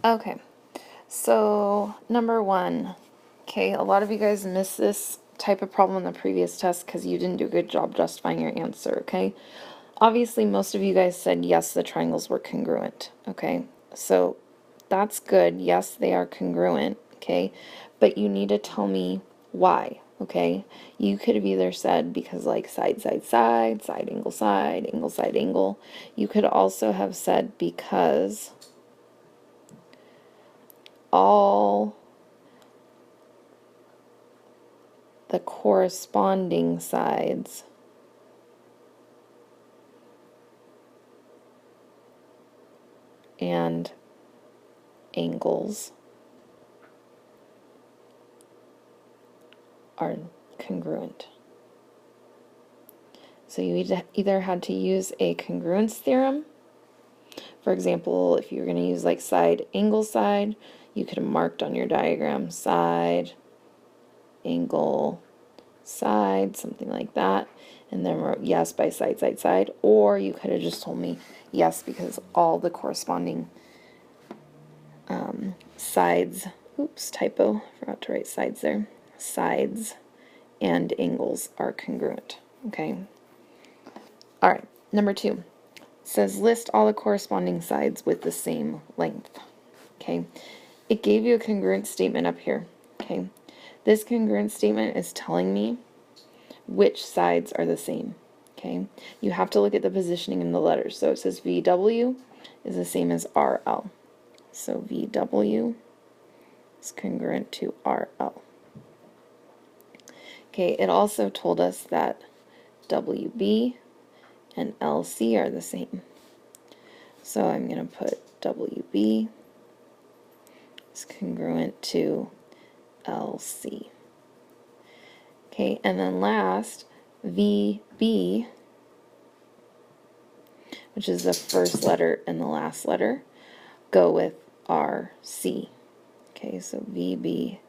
Okay, so number one, okay, a lot of you guys missed this type of problem in the previous test because you didn't do a good job justifying your answer, okay? Obviously, most of you guys said yes, the triangles were congruent, okay? So that's good. Yes, they are congruent, okay? But you need to tell me why, okay? You could have either said because like side, side, side, side, angle, side, angle. You could also have said because all the corresponding sides and angles are congruent. So you either had to use a congruence theorem. For example, if you were going to use like side, angle, side, you could have marked on your diagram side, angle, side, something like that, and then wrote yes by side, side, side. Or you could have just told me yes because all the corresponding sides, oops, typo, forgot to write sides there, sides and angles are congruent, okay? All right, number two. Says list all the corresponding sides with the same length, okay? It gave you a congruent statement up here, okay? This congruent statement is telling me which sides are the same, okay? You have to look at the positioning in the letters. So it says VW is the same as RL. So VW is congruent to RL. Okay, it also told us that WB and LC are the same. So I'm going to put WB is congruent to LC. Okay, and then last, VB, which is the first letter and the last letter, go with RC. Okay, so VB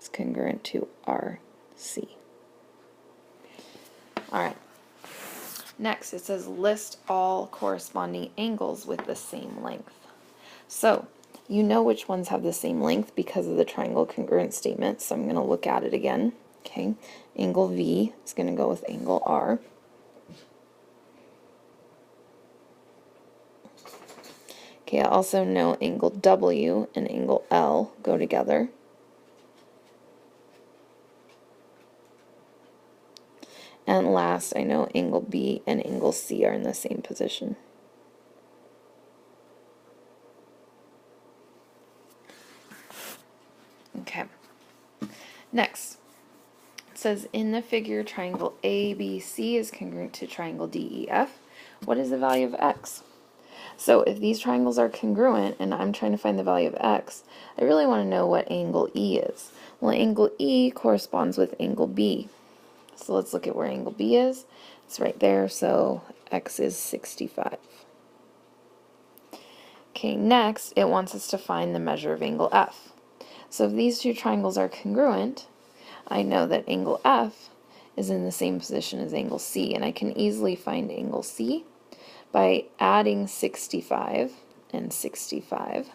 is congruent to RC. All right. Next, it says list all corresponding angles with the same length. So, you know which ones have the same length because of the triangle congruent statement, so I'm going to look at it again. Okay, angle V is going to go with angle R. Okay, I also know angle W and angle L go together. And last, I know angle B and angle C are in the same position. Okay. Next, it says in the figure triangle ABC is congruent to triangle DEF. What is the value of X? So if these triangles are congruent and I'm trying to find the value of X, I really want to know what angle E is. Well, angle E corresponds with angle B. So let's look at where angle B is. It's right there, so X is 65. Okay, next it wants us to find the measure of angle F. So if these two triangles are congruent, I know that angle F is in the same position as angle C, and I can easily find angle C by adding 65 and 65,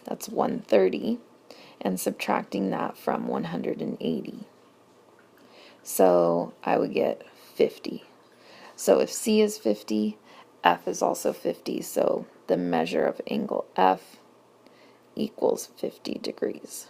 that's 130, and subtracting that from 180. So I would get 50. So if C is 50, F is also 50, so the measure of angle F equals 50 degrees.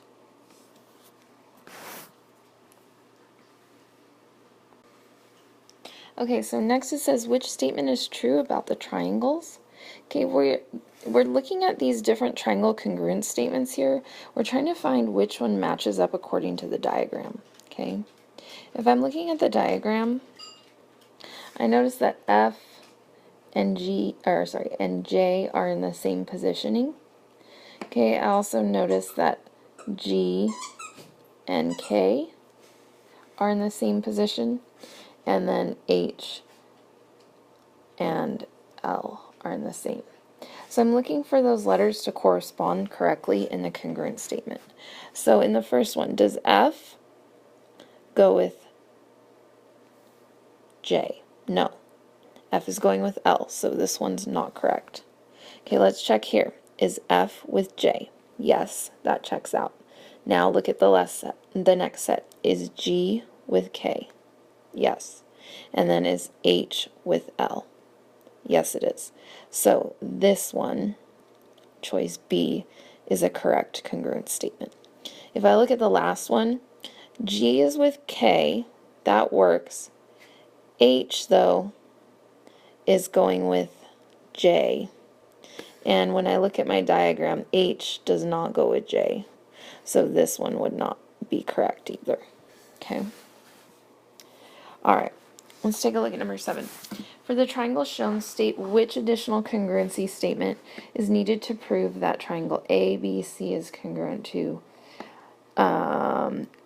Okay, so next it says which statement is true about the triangles. Okay, we're looking at these different triangle congruent statements here. We're trying to find which one matches up according to the diagram. Okay, if I'm looking at the diagram, I notice that F and J are in the same positioning. Okay, I also notice that G and K are in the same position, and then H and L are in the same. So I'm looking for those letters to correspond correctly in the congruent statement. So in the first one, does F go with J? No. F is going with L, so this one's not correct. Okay, let's check here. Is F with J? Yes, that checks out. Now look at the last set. The next set is G with K. Yes. And then is H with L. Yes, it is. So this one, choice B, is a correct congruent statement. If I look at the last one, G is with K. That works. H, though, is going with J. And when I look at my diagram, H does not go with J. So this one would not be correct either. Okay. All right. Let's take a look at number 7. For the triangle shown, state which additional congruency statement is needed to prove that triangle ABC is congruent to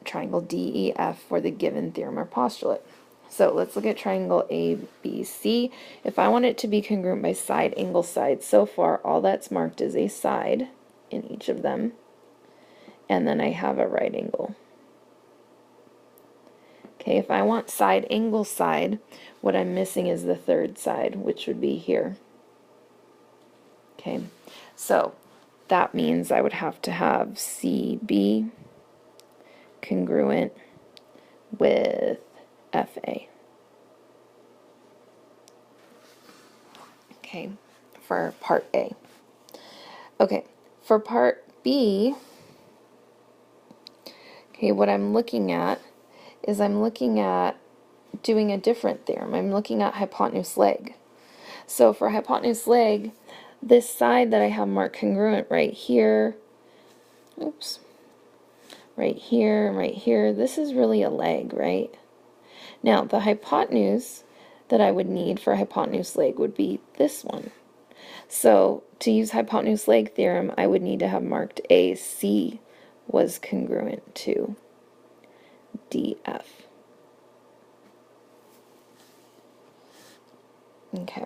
triangle DEF for the given theorem or postulate. So let's look at triangle ABC. If I want it to be congruent by side, angle, side, so far all that's marked is a side in each of them, and then I have a right angle. Okay, if I want side, angle, side, what I'm missing is the third side, which would be here. Okay, so that means I would have to have CB congruent with FA. Okay, for part A. Okay, for part B, okay, what I'm looking at is I'm looking at doing a different theorem. I'm looking at hypotenuse leg. So for hypotenuse leg, this side that I have marked congruent right here, oops, right here and right here, this is really a leg, right? Now, the hypotenuse that I would need for hypotenuse leg would be this one. So to use hypotenuse leg theorem, I would need to have marked AC was congruent to DF. Okay,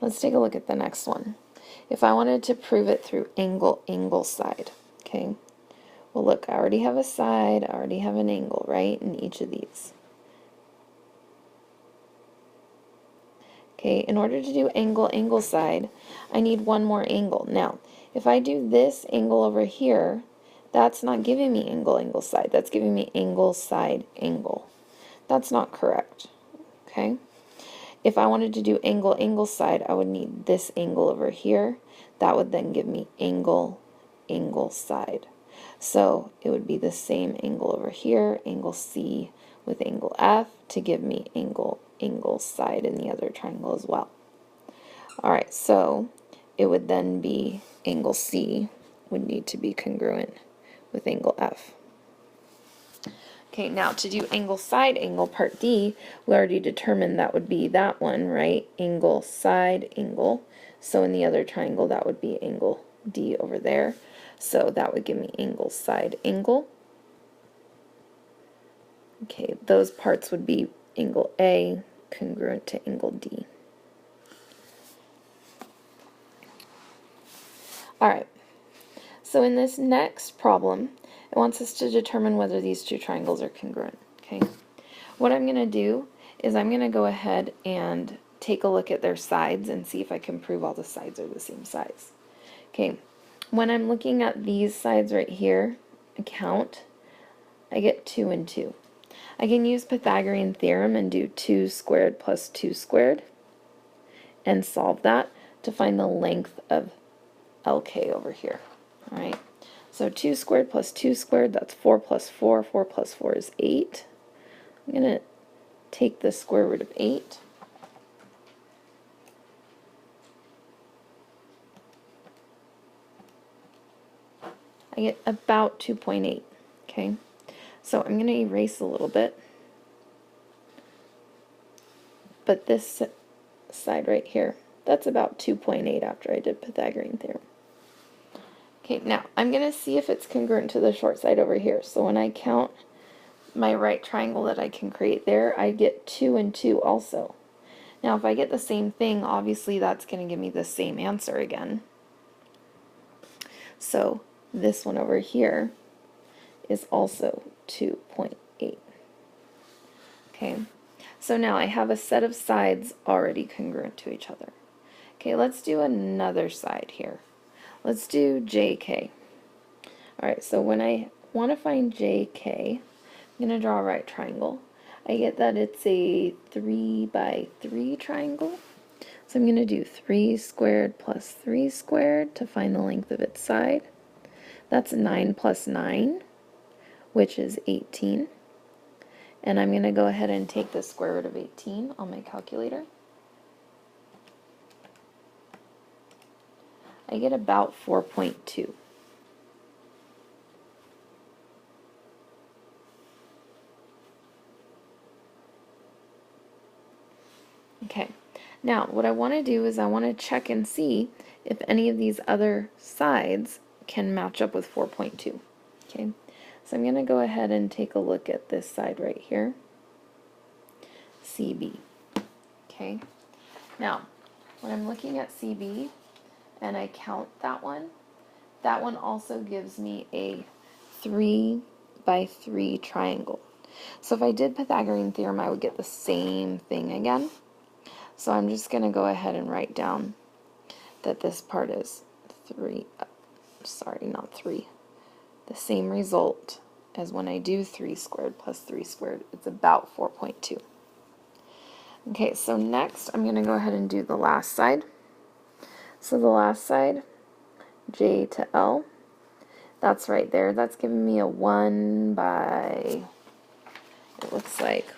let's take a look at the next one. If I wanted to prove it through angle, angle, side, okay, well look, I already have a side, I already have an angle, right, in each of these. Okay, in order to do angle, angle, side, I need one more angle. Now, if I do this angle over here, that's not giving me angle, angle, side. That's giving me angle, side, angle. That's not correct. Okay? If I wanted to do angle, angle, side, I would need this angle over here. That would then give me angle, angle, side. So it would be the same angle over here, angle C with angle F, to give me angle, angle, side in the other triangle as well. Alright, so it would then be angle C would need to be congruent with angle F. Okay, now to do angle, side, angle, part D, we already determined that would be that one, right? Angle, side, angle. So in the other triangle, that would be angle D over there. So that would give me angle, side, angle. Okay, those parts would be angle A congruent to angle D. Alright, so in this next problem, it wants us to determine whether these two triangles are congruent. Okay, what I'm going to do is I'm going to go ahead and take a look at their sides and see if I can prove all the sides are the same size. Okay, when I'm looking at these sides right here, I count, I get 2 and 2. I can use Pythagorean theorem and do 2 squared plus 2 squared and solve that to find the length of LK over here. Alright, so 2 squared plus 2 squared, that's 4 plus 4. 4 plus 4 is 8. I'm going to take the square root of 8. I get about 2.8. Okay, so I'm going to erase a little bit. But this side right here, that's about 2.8 after I did Pythagorean theorem. Okay, now I'm going to see if it's congruent to the short side over here. So when I count my right triangle that I can create there, I get 2 and 2 also. Now if I get the same thing, obviously that's going to give me the same answer again. So this one over here is also 2.8. Okay, so now I have a set of sides already congruent to each other. Okay, let's do another side here. Let's do JK. Alright, so when I want to find JK, I'm going to draw a right triangle. I get that it's a 3 by 3 triangle. So I'm going to do 3 squared plus 3 squared to find the length of its side. That's 9 plus 9, which is 18. And I'm going to go ahead and take the square root of 18 on my calculator. I get about 4.2. Okay, now what I want to do is I want to check and see if any of these other sides can match up with 4.2. Okay, so I'm going to go ahead and take a look at this side right here, CB. Okay, now when I'm looking at CB and I count that one also gives me a 3 by 3 triangle. So if I did Pythagorean theorem, I would get the same thing again. So I'm just going to go ahead and write down that this part is 3, sorry, not 3, the same result as when I do 3 squared plus 3 squared. It's about 4.2. Okay, so next I'm going to go ahead and do the last side. So the last side, J to L, that's right there. That's giving me a 1 by, it looks like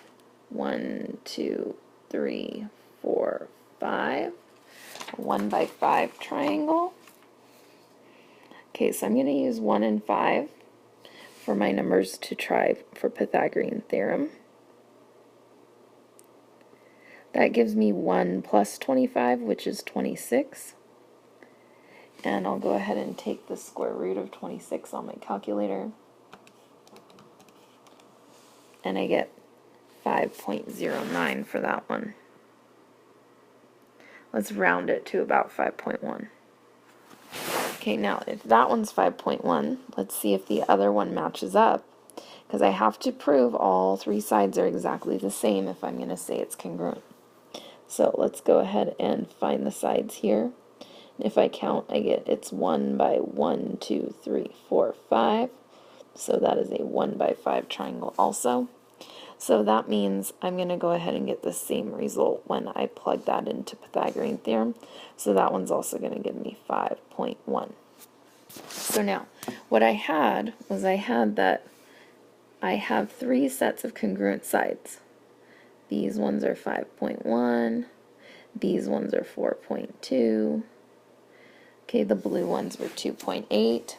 1, 2, 3, 4, 5. A 1 by 5 triangle. Okay, so I'm going to use 1 and 5 for my numbers to try for Pythagorean theorem. That gives me 1 plus 25, which is 26. And I'll go ahead and take the square root of 26 on my calculator. And I get 5.09 for that one. Let's round it to about 5.1. Okay, now if that one's 5.1, let's see if the other one matches up, because I have to prove all 3 sides are exactly the same if I'm going to say it's congruent. So let's go ahead and find the sides here. If I count, I get it's 1 by 1, 2, 3, 4, 5. So that is a 1 by 5 triangle also. So that means I'm going to go ahead and get the same result when I plug that into Pythagorean theorem. So that one's also going to give me 5.1. So now, what I had was I have 3 sets of congruent sides. These ones are 5.1. These ones are 4.2. Okay, the blue ones were 2.8.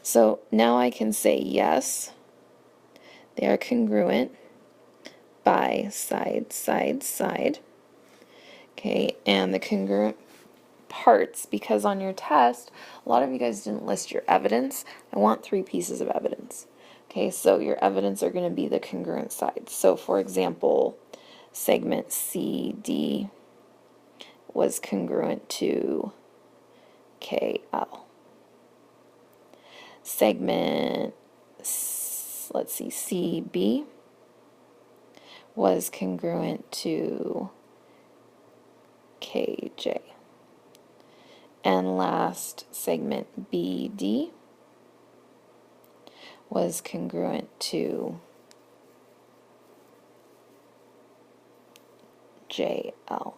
So now I can say yes, they are congruent by side, side, side. Okay, and the congruent parts, because on your test, a lot of you guys didn't list your evidence. I want 3 pieces of evidence. Okay, so your evidence are going to be the congruent sides. So for example, segment CD was congruent to KL. Segment, let's see, CB was congruent to KJ. And last, segment BD was congruent to JL.